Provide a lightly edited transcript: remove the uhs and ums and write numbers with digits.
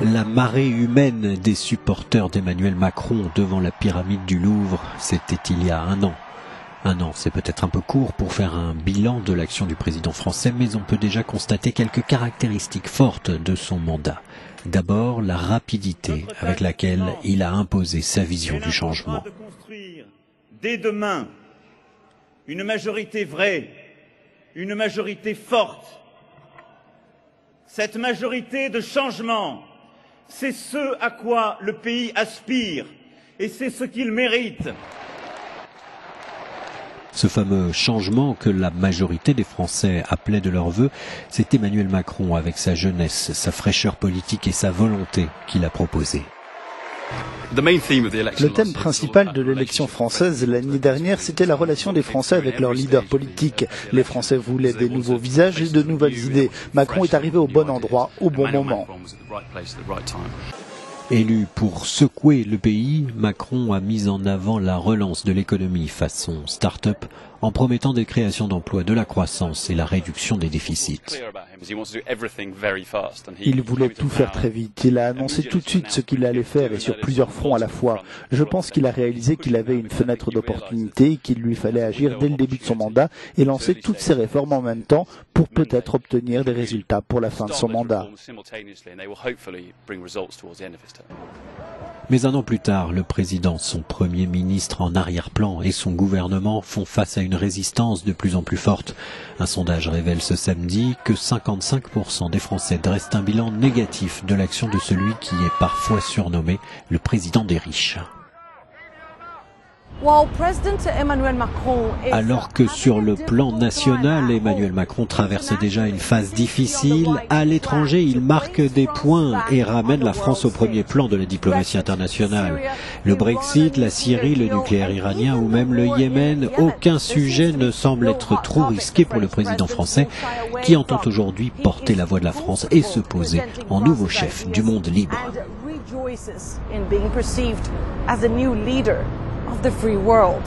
La marée humaine des supporters d'Emmanuel Macron devant la pyramide du Louvre, c'était il y a un an. Un an, c'est peut-être un peu court pour faire un bilan de l'action du président français, mais on peut déjà constater quelques caractéristiques fortes de son mandat. D'abord, la rapidité avec laquelle il a imposé sa vision du changement. De construire dès demain une majorité vraie, une majorité forte. Cette majorité de changement, c'est ce à quoi le pays aspire et c'est ce qu'il mérite. Ce fameux changement que la majorité des Français appelaient de leur vœu, c'est Emmanuel Macron avec sa jeunesse, sa fraîcheur politique et sa volonté qu'il a proposé. Le thème principal de l'élection française l'année dernière, c'était la relation des Français avec leurs leaders politiques. Les Français voulaient des nouveaux visages et de nouvelles idées. Macron est arrivé au bon endroit, au bon moment. Élu pour secouer le pays, Macron a mis en avant la relance de l'économie façon start-up en promettant des créations d'emplois, de la croissance et la réduction des déficits. Il voulait tout faire très vite. Il a annoncé tout de suite ce qu'il allait faire et sur plusieurs fronts à la fois. Je pense qu'il a réalisé qu'il avait une fenêtre d'opportunité et qu'il lui fallait agir dès le début de son mandat et lancer toutes ces réformes en même temps pour peut-être obtenir des résultats pour la fin de son mandat. Mais un an plus tard, le président, son premier ministre en arrière-plan et son gouvernement font face à une résistance de plus en plus forte. Un sondage révèle ce samedi que 55% des Français dressent un bilan négatif de l'action de celui qui est parfois surnommé le président des riches. Alors que sur le plan national, Emmanuel Macron traverse déjà une phase difficile, à l'étranger, il marque des points et ramène la France au premier plan de la diplomatie internationale. Le Brexit, la Syrie, le nucléaire iranien ou même le Yémen, aucun sujet ne semble être trop risqué pour le président français qui entend aujourd'hui porter la voix de la France et se poser en nouveau chef du monde libre. Of the free world.